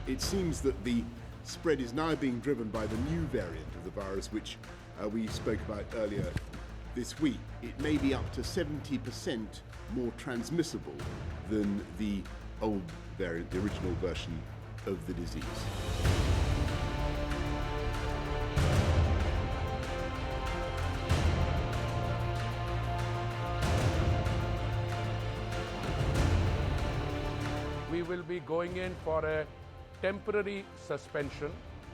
It seems that the spread is now being driven by the new variant of the virus, which we spoke about earlier this week. It may be up to 70% more transmissible than the old variant, the original version of the disease. We will be going in for a temporary suspension.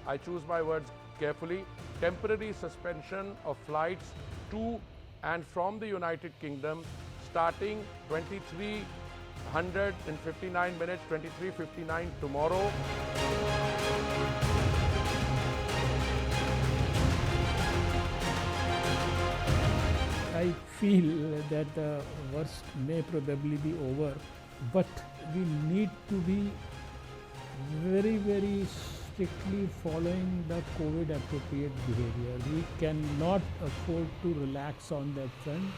I choose my words carefully. Temporary suspension of flights to and from the United Kingdom starting 23:59 minutes, 23:59 tomorrow. I feel that the worst may probably be over, but we need to be very, very strictly following the COVID appropriate behavior. We cannot afford to relax on that front.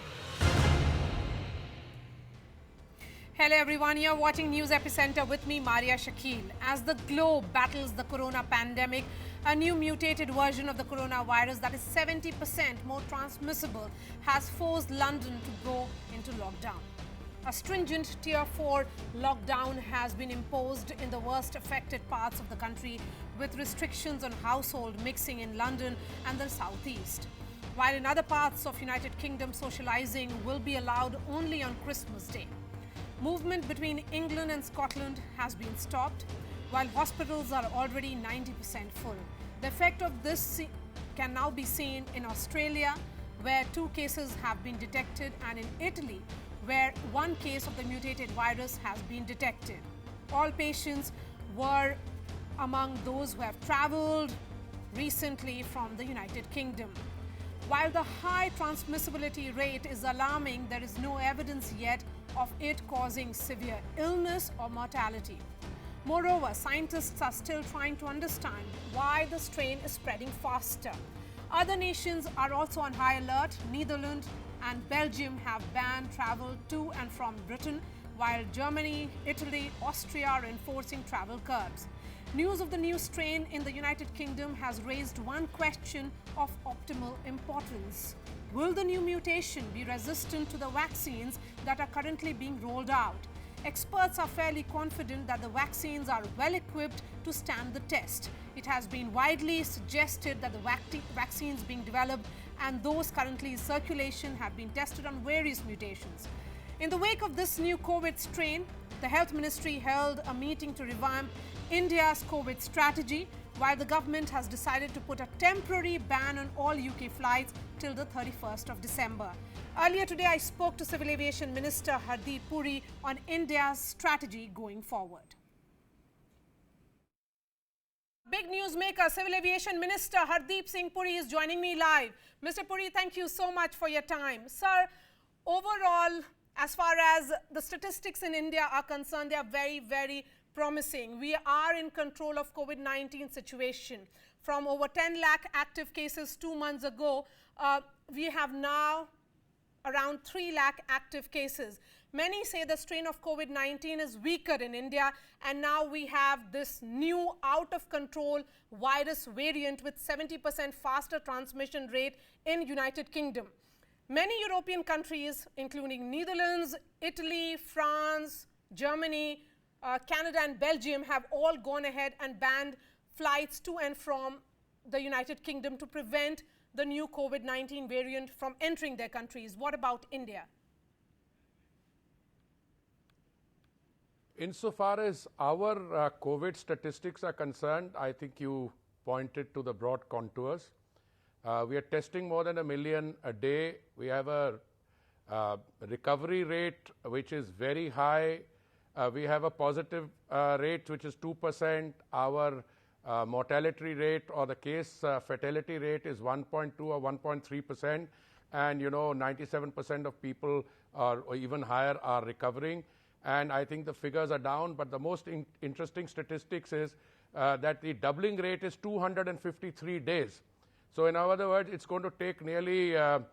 Hello everyone, you're watching News Epicenter with me, Marya Shakil. As the globe battles the corona pandemic, a new mutated version of the coronavirus that is 70% more transmissible has forced London to go into lockdown. A stringent Tier 4 lockdown has been imposed in the worst affected parts of the country, with restrictions on household mixing in London and the southeast. While in other parts of United Kingdom, socializing will be allowed only on Christmas Day. Movement between England and Scotland has been stopped, while hospitals are already 90% full. The effect of this can now be seen in Australia, where 2 cases have been detected, and in Italy, where 1 case of the mutated virus has been detected. All patients were among those who have travelled recently from the United Kingdom. While the high transmissibility rate is alarming, there is no evidence yet of it causing severe illness or mortality. Moreover, scientists are still trying to understand why the strain is spreading faster. Other nations are also on high alert. Netherlands and Belgium have banned travel to and from Britain, while Germany, Italy, Austria are enforcing travel curbs. News of the new strain in the United Kingdom has raised one question of optimal importance. Will the new mutation be resistant to the vaccines that are currently being rolled out? Experts are fairly confident that the vaccines are well equipped to stand the test. It has been widely suggested that the vaccines being developed and those currently in circulation have been tested on various mutations. In the wake of this new COVID strain, the Health Ministry held a meeting to revamp India's COVID strategy, while the government has decided to put a temporary ban on all UK flights till the 31st of December. Earlier today, I spoke to Civil Aviation Minister Hardeep Puri on India's strategy going forward. Big newsmaker, Civil Aviation Minister Hardeep Singh Puri is joining me live. Mr. Puri, thank you so much for your time. Sir, overall, as far as the statistics in India are concerned, they are very, very promising. We are in control of COVID-19 situation. From over 10 lakh active cases 2 months ago, we have now around 3 lakh active cases. Many say the strain of COVID-19 is weaker in India, and now we have this new out-of-control virus variant with 70% faster transmission rate in United Kingdom. Many European countries, including Netherlands, Italy, France, Germany, Canada and Belgium, have all gone ahead and banned flights to and from the United Kingdom to prevent the new COVID-19 variant from entering their countries. What about India? Insofar as our COVID statistics are concerned, I think you pointed to the broad contours. We are testing more than 1 million a day. We have a recovery rate which is very high. We have a positive rate which is 2%. Our mortality rate or the case fatality rate is 1.2 or 1.3%. And 97% of people or even higher are recovering. And I think the figures are down, but the most interesting statistics is that the doubling rate is 253 days. So in other words, it's going to take nearly, so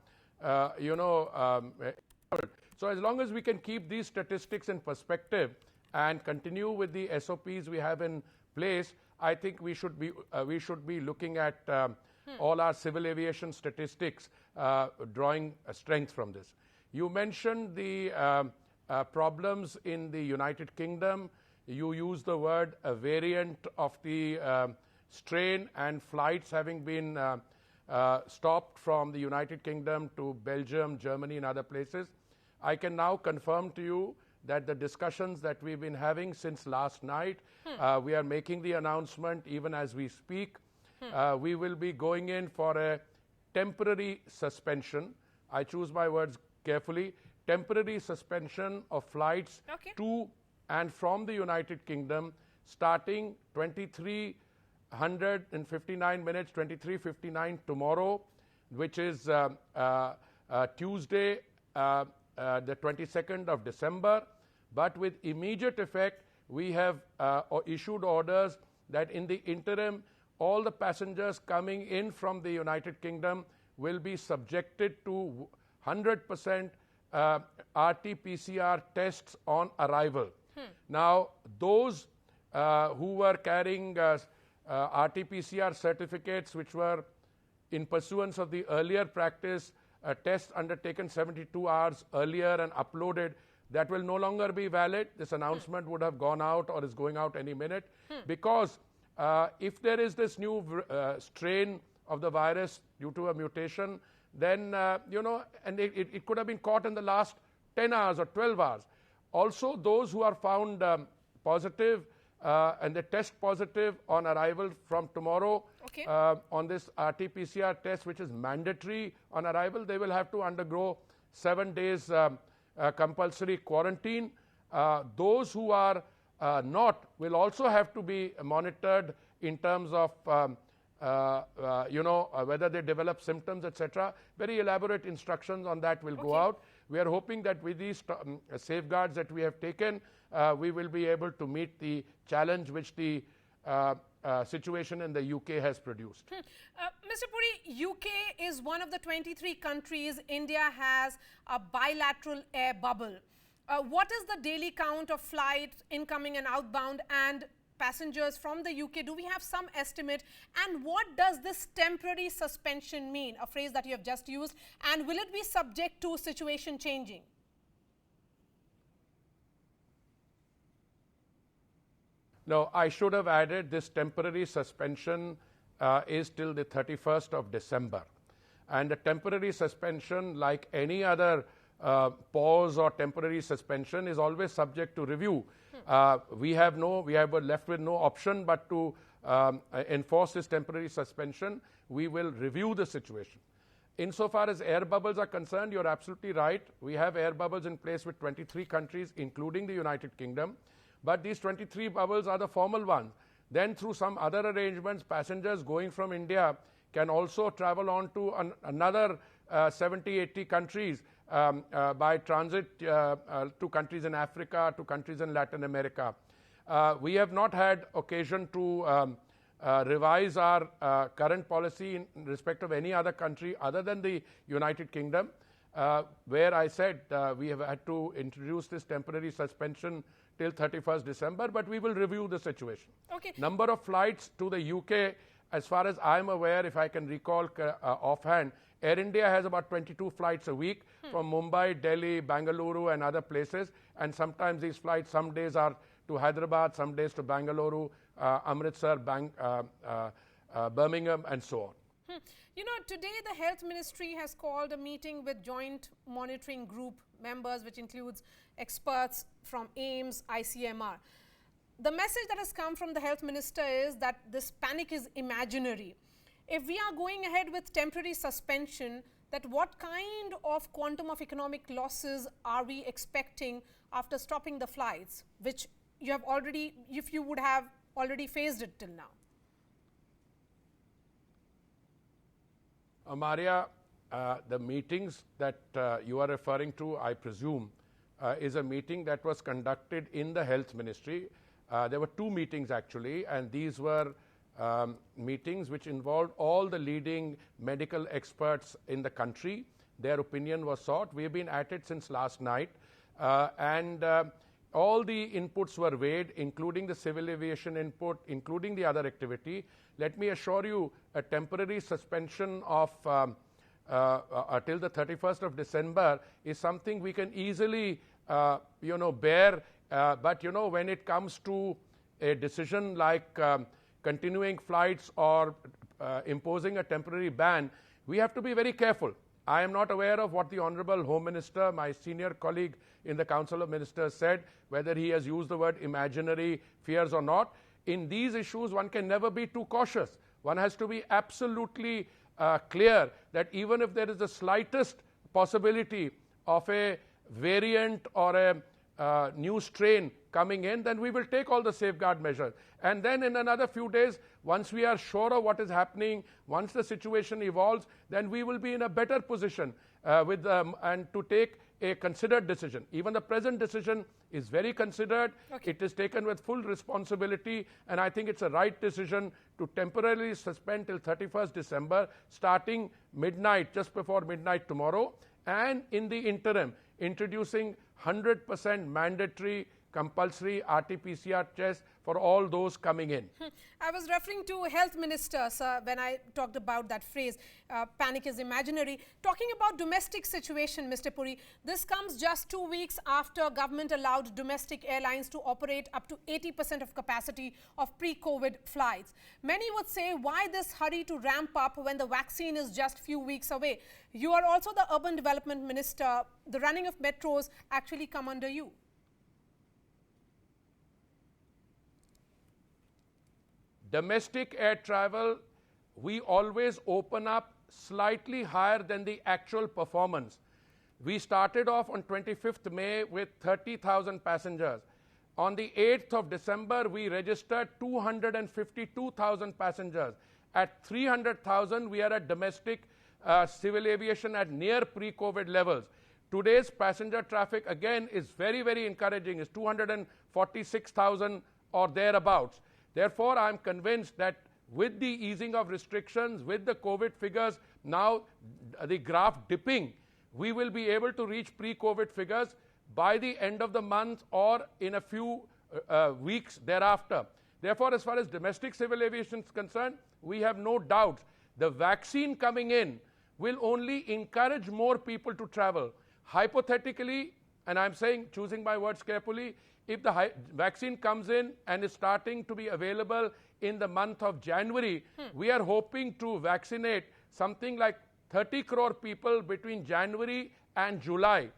as long as we can keep these statistics in perspective and continue with the SOPs we have in place, I think we should be looking at all our civil aviation statistics, drawing strength from this. You mentioned the problems in the United Kingdom. You used the word a variant of the strain, and flights having been stopped from the United Kingdom to Belgium, Germany, and other places. I can now confirm to you that the discussions that we've been having since last night, we are making the announcement even as we speak. We will be going in for a temporary suspension. I choose my words carefully. Temporary suspension of flights to and from the United Kingdom starting 23:59 tomorrow, which is Tuesday, the 22nd of December. But with immediate effect, we have issued orders that in the interim, all the passengers coming in from the United Kingdom will be subjected to 100% RT-PCR tests on arrival. Now, those who were carrying RT-PCR certificates which were in pursuance of the earlier practice, tests undertaken 72 hours earlier and uploaded, that will no longer be valid. This announcement would have gone out or is going out any minute, because if there is this new strain of the virus due to a mutation, then, and it could have been caught in the last 10 hours or 12 hours. Also, those who are found positive and they test positive on arrival from tomorrow on this RT-PCR test, which is mandatory on arrival, they will have to undergo 7 days compulsory quarantine. Those who are not will also have to be monitored in terms of whether they develop symptoms, etc. Very elaborate instructions on that will go out. We are hoping that with these safeguards that we have taken, we will be able to meet the challenge which the situation in the UK has produced. Mr. Puri, UK is one of the 23 countries. India has a bilateral air bubble. What is the daily count of flights incoming and outbound and passengers from the UK? Do we have some estimate? And what does this temporary suspension mean, a phrase that you have just used? And will it be subject to situation changing? No, I should have added this temporary suspension is till the 31st of December. And a temporary suspension, like any other pause or temporary suspension, is always subject to review. We were left with no option but to enforce this temporary suspension. We will review the situation. Insofar as air bubbles are concerned, you're absolutely right. We have air bubbles in place with 23 countries, including the United Kingdom. But these 23 bubbles are the formal ones. Then through some other arrangements, passengers going from India can also travel on to another 70, 80 countries by transit to countries in Africa, to countries in Latin America. We have not had occasion to revise our current policy in respect of any other country other than the United Kingdom, where I said we have had to introduce this temporary suspension till 31st December, but we will review the situation. Number of flights to the UK, as far as I'm aware, if I can recall offhand, Air India has about 22 flights a week from Mumbai, Delhi, Bangalore and other places. And sometimes these flights, some days are to Hyderabad, some days to Bangalore, Amritsar, Birmingham and so on. You know, today the Health Ministry has called a meeting with joint monitoring group members, which includes experts from AIIMS, ICMR. The message that has come from the Health Minister is that this panic is imaginary. If we are going ahead with temporary suspension, that what kind of quantum of economic losses are we expecting after stopping the flights, which you have already, if you would have already faced it till now? Marya, the meetings that you are referring to, I presume, is a meeting that was conducted in the Health Ministry. There were two meetings actually, and these were meetings which involved all the leading medical experts in the country. Their opinion was sought. We have been at it since last night. And all the inputs were weighed, including the civil aviation input, including the other activity. Let me assure you, a temporary suspension of till the 31st of December is something we can easily, bear. But, when it comes to a decision like continuing flights or imposing a temporary ban, we have to be very careful. I am not aware of what the Honorable Home Minister, my senior colleague in the Council of Ministers, said, whether he has used the word imaginary fears or not. In these issues, one can never be too cautious. One has to be absolutely clear that even if there is the slightest possibility of a variant or a new strain coming in, then we will take all the safeguard measures. And then in another few days, once we are sure of what is happening, once the situation evolves, then we will be in a better position and to take a considered decision. Even the present decision is very considered. Okay. It is taken with full responsibility, and I think it's a right decision to temporarily suspend till 31st December, starting midnight, just before midnight tomorrow, and in the interim, introducing 100% mandatory compulsory RT-PCR tests for all those coming in. I was referring to Health Minister, sir, when I talked about that phrase, panic is imaginary. Talking about domestic situation, Mr. Puri, this comes just 2 weeks after government allowed domestic airlines to operate up to 80% of capacity of pre-COVID flights. Many would say, why this hurry to ramp up when the vaccine is just few weeks away? You are also the Urban Development Minister. The running of metros actually come under you. Domestic air travel, we always open up slightly higher than the actual performance. We started off on 25th May with 30,000 passengers. On the 8th of December, we registered 252,000 passengers. At 300,000, we are at domestic civil aviation at near pre-COVID levels. Today's passenger traffic, again, is very, very encouraging. It's 246,000 or thereabouts. Therefore, I am convinced that with the easing of restrictions, with the COVID figures now the graph dipping, we will be able to reach pre-COVID figures by the end of the month or in a few weeks thereafter. Therefore, as far as domestic civil aviation is concerned, we have no doubts. The vaccine coming in will only encourage more people to travel. Hypothetically, and I'm saying, choosing my words carefully, if the vaccine comes in and is starting to be available in the month of January, we are hoping to vaccinate something like 30 crore people between January and July.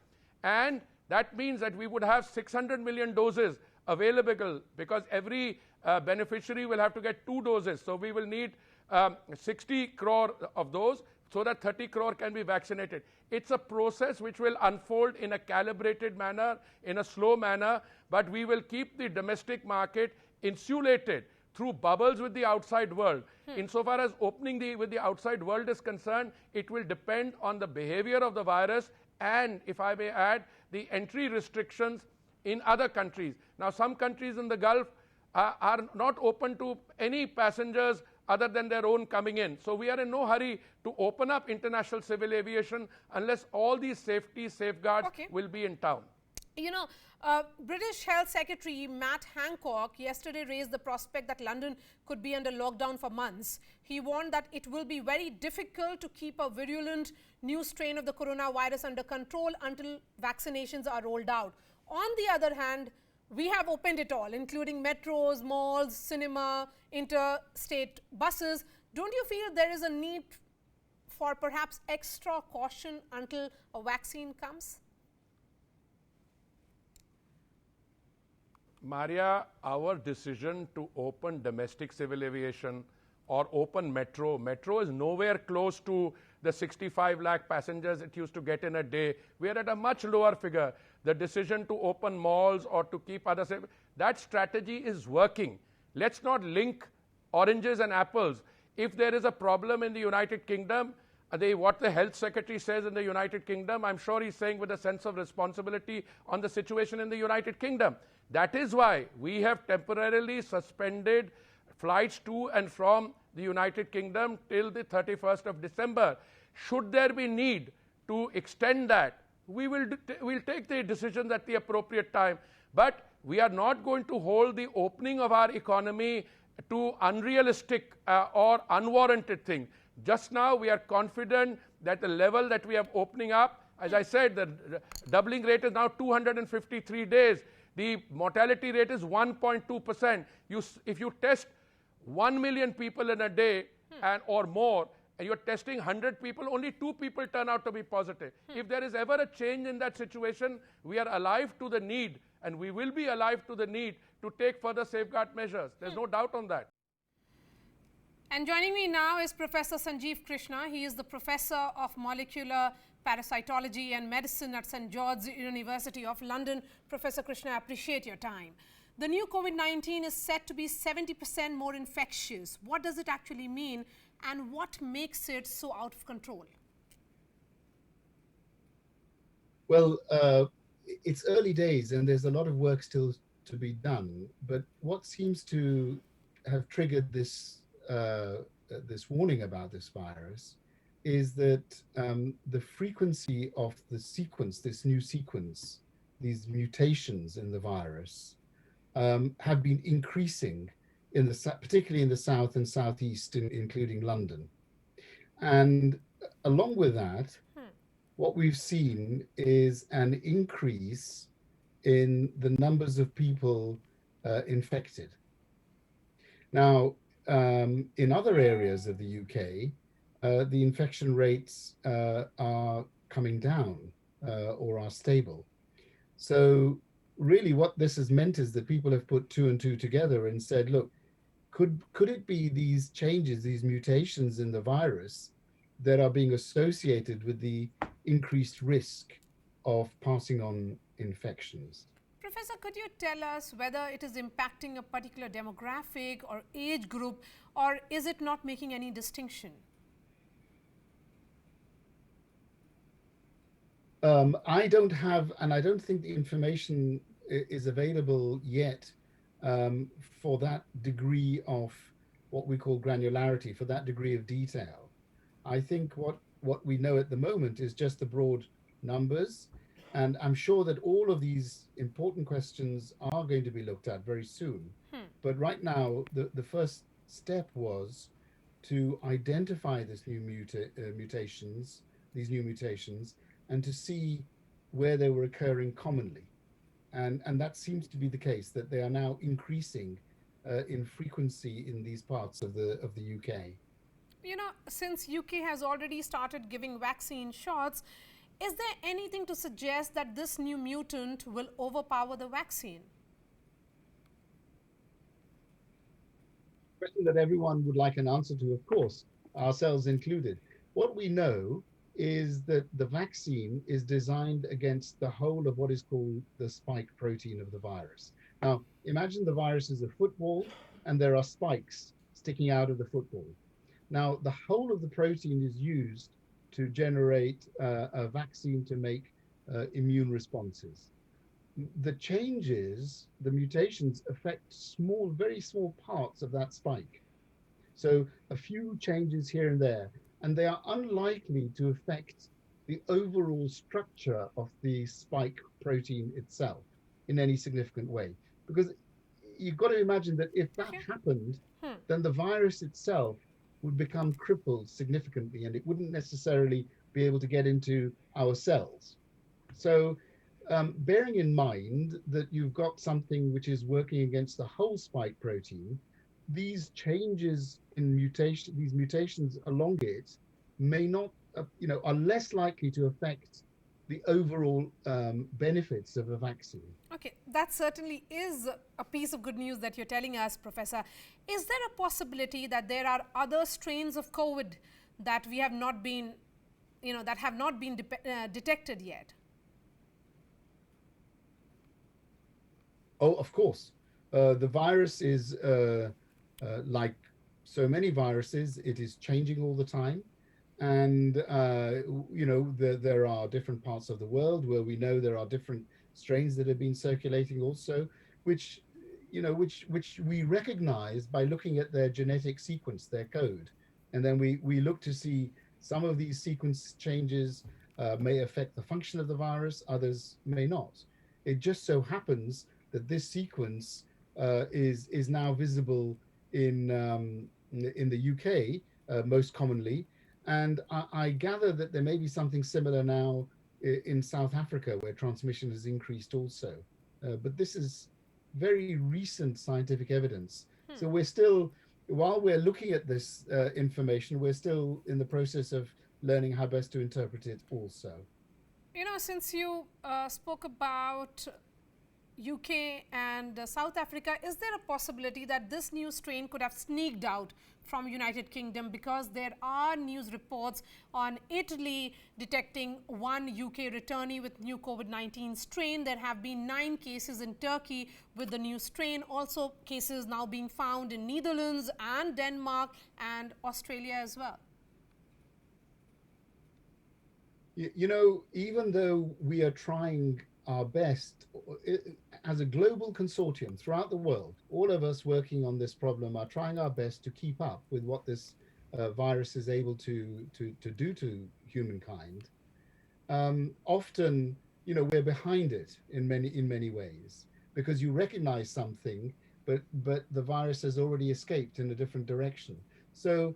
And that means that we would have 600 million doses available, because every beneficiary will have to get 2 doses. So we will need 60 crore of those, so that 30 crore can be vaccinated. It's a process which will unfold in a calibrated manner, in a slow manner, but we will keep the domestic market insulated through bubbles with the outside world. Insofar as opening with the outside world is concerned, it will depend on the behavior of the virus and, if I may add, the entry restrictions in other countries. Now, some countries in the Gulf are not open to any passengers other than their own coming in. So we are in no hurry to open up international civil aviation unless all these safety safeguards will be in town. You know, British Health Secretary Matt Hancock yesterday raised the prospect that London could be under lockdown for months. He warned that it will be very difficult to keep a virulent new strain of the coronavirus under control until vaccinations are rolled out. On the other hand, we have opened it all, including metros, malls, cinema, interstate buses. Don't you feel there is a need for perhaps extra caution until a vaccine comes? Marya, our decision to open domestic civil aviation or open metro is nowhere close to the 65 lakh passengers it used to get in a day. We are at a much lower figure. The decision to open malls or to keep others safe, that strategy is working. Let's not link oranges and apples. If there is a problem in the United Kingdom, what the health secretary says in the United Kingdom, I'm sure he's saying with a sense of responsibility on the situation in the United Kingdom. That is why we have temporarily suspended flights to and from the United Kingdom till the 31st of December. Should there be need to extend that, we'll take the decisions at the appropriate time. But we are not going to hold the opening of our economy to unrealistic or unwarranted thing. Just now, we are confident that the level that we are opening up, as I said, the doubling rate is now 253 days. The mortality rate is 1.2%. If you test 1 million people in a day or more, and you're testing 100 people, only 2 people turn out to be positive. If there is ever a change in that situation, we are alive to the need, and we will be alive to the need to take further safeguard measures. There's no doubt on that. And joining me now is Professor Sanjeev Krishna. He is the Professor of Molecular Parasitology and Medicine at St. George's University of London. Professor Krishna, I appreciate your time. The new COVID-19 is said to be 70% more infectious. What does it actually mean, and what makes it so out of control? Well, it's early days and there's a lot of work still to be done. But what seems to have triggered this this warning about this virus is that the frequency of the sequence, this new sequence, these mutations in the virus have been increasing in the particularly in the south and southeast, including London. And along with that, what we've seen is an increase in the numbers of people infected. Now, in other areas of the UK, the infection rates are coming down or are stable. So really what this has meant is that people have put 2 and 2 together and said, look, could it be these changes, these mutations in the virus that are being associated with the increased risk of passing on infections? Professor, could you tell us whether it is impacting a particular demographic or age group, or is it not making any distinction? I don't have, and I don't think the information is available yet for that degree of what we call granularity, for that degree of detail. I think what we know at the moment is just the broad numbers. And I'm sure that all of these important questions are going to be looked at very soon. But right now, the first step was to identify this new these new mutations, and to see where they were occurring commonly. And that seems to be the case, that they are now increasing in frequency in these parts of the UK. You know, since UK has already started giving vaccine shots, is there anything to suggest that this new mutant will overpower the vaccine? Question that everyone would like an answer to, of course, ourselves included. What we know is that the vaccine is designed against the whole of what is called the spike protein of the virus. Now, imagine the virus is a football and there are spikes sticking out of the football. Now, the whole of the protein is used to generate a vaccine to make immune responses. The changes, the mutations, affect small, very small parts of that spike. So a few changes here and there, and they are unlikely to affect the overall structure of the spike protein itself in any significant way. Because you've got to imagine that if that happened, then the virus itself would become crippled significantly, and it wouldn't necessarily be able to get into our cells. So bearing in mind that you've got something which is working against the whole spike protein, these changes in mutation, these mutations along it may not, are less likely to affect the overall benefits of a vaccine. Okay, that certainly is a piece of good news that you're telling us, Professor. Is there a possibility that there are other strains of COVID that we have not been, that have not been detected yet? Oh, of course. The virus is like so many viruses, it is changing all the time. And, there are different parts of the world where we know there are different strains that have been circulating also, which we recognize by looking at their genetic sequence, their code. And then we look to see some of these sequence changes may affect the function of the virus, others may not. It just so happens that this sequence is now visible in the UK most commonly, and I gather that there may be something similar now in South Africa, where transmission has increased also. But this is very recent scientific evidence. So we're still, while we're looking at this information, we're still in the process of learning how best to interpret it also. You know, since you spoke about UK and South Africa, is there a possibility that this new strain could have sneaked out from United Kingdom, because there are news reports on Italy detecting one UK returnee with new COVID-19 strain? There have been 9 cases in Turkey with the new strain, also cases now being found in Netherlands and Denmark and Australia as well. You know, even though we are trying our best as a global consortium throughout the world, all of us working on this problem are trying our best to keep up with what this virus is able to do to humankind. Often, you know, we're behind it in many ways, because you recognize something, but the virus has already escaped in a different direction. So,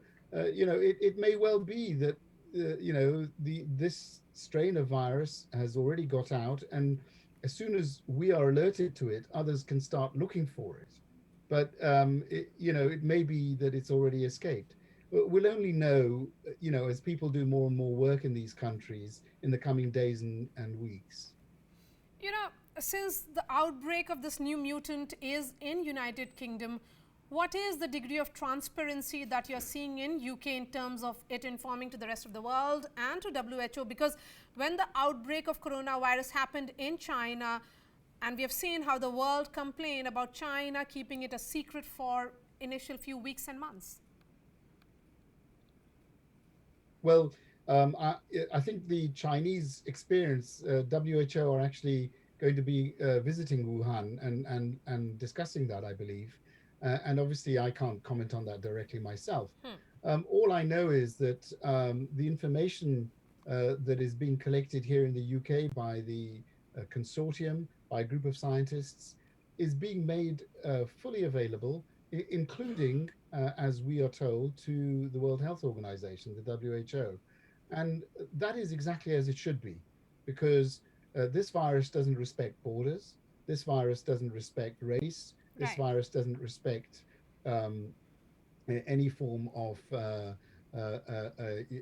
you know, it may well be that you know, this strain of virus has already got out, and as soon as we are alerted to it, others can start looking for it. But you know, it may be that it's already escaped. But we'll only know, you know, as people do more and more work in these countries in the coming days and weeks. You know, since the outbreak of this new mutant is in United Kingdom, what is the degree of transparency that you're seeing in UK in terms of it informing to the rest of the world and to WHO? Because when the outbreak of coronavirus happened in China, and we have seen how the world complained about China keeping it a secret for initial few weeks and months. Well, I think the Chinese experience, WHO are actually going to be visiting Wuhan and discussing that, I believe. And obviously, I can't comment on that directly myself. All I know is that the information that is being collected here in the UK by the consortium, by a group of scientists, is being made fully available, including, as we are told, to the World Health Organization, the WHO. And that is exactly as it should be, because this virus doesn't respect borders. This virus doesn't respect race. This virus doesn't respect any form of,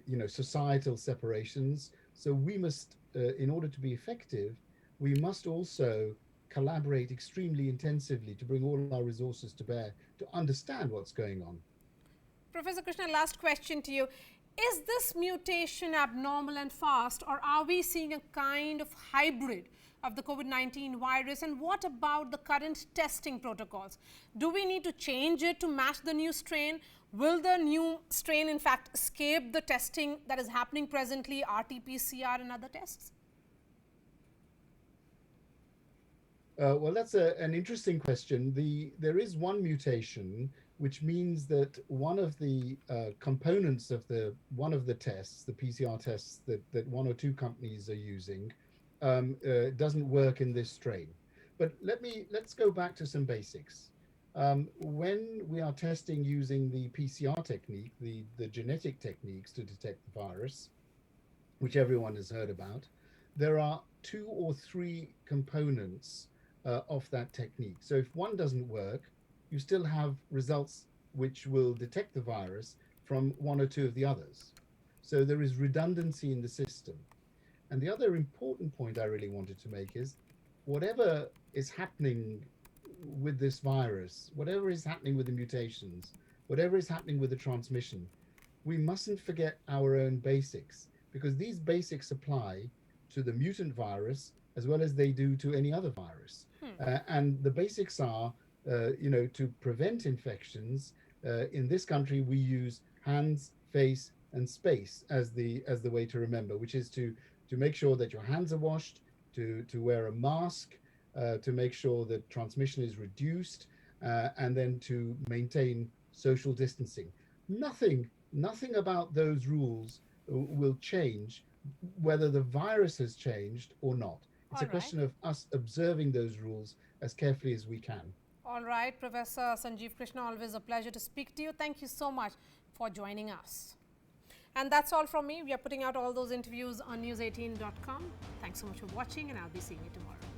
you know, societal separations. So we must, in order to be effective, we must also collaborate extremely intensively to bring all our resources to bear to understand what's going on. Professor Krishna, last question to you. Is this mutation abnormal and fast, or are we seeing a kind of hybrid of the COVID-19 virus? And what about the current testing protocols? Do we need to change it to match the new strain? Will the new strain in fact escape the testing that is happening presently, RT-PCR and other tests? Well, that's an interesting question. There is one mutation, which means that one of the components of one of the tests, the PCR tests that 1 or 2 companies are using, doesn't work in this strain. But let's go back to some basics. When we are testing using the PCR technique, the genetic techniques to detect the virus, which everyone has heard about, there are 2 or 3 components of that technique. So if one doesn't work, you still have results which will detect the virus from 1 or 2 of the others. So there is redundancy in the system. And the other important point I really wanted to make is, whatever is happening with this virus, whatever is happening with the mutations, whatever is happening with the transmission, we mustn't forget our own basics, because these basics apply to the mutant virus as well as they do to any other virus. And the basics are, you know, to prevent infections. In this country, we use hands, face, and space as the way to remember, which is to make sure that your hands are washed, to wear a mask, to make sure that transmission is reduced, and then to maintain social distancing. Nothing about those rules will change whether the virus has changed or not. It's a question of us observing those rules as carefully as we can. All right, Professor Sanjeev Krishna, always a pleasure to speak to you. Thank you so much for joining us. And that's all from me. We are putting out all those interviews on news18.com. Thanks so much for watching, and I'll be seeing you tomorrow.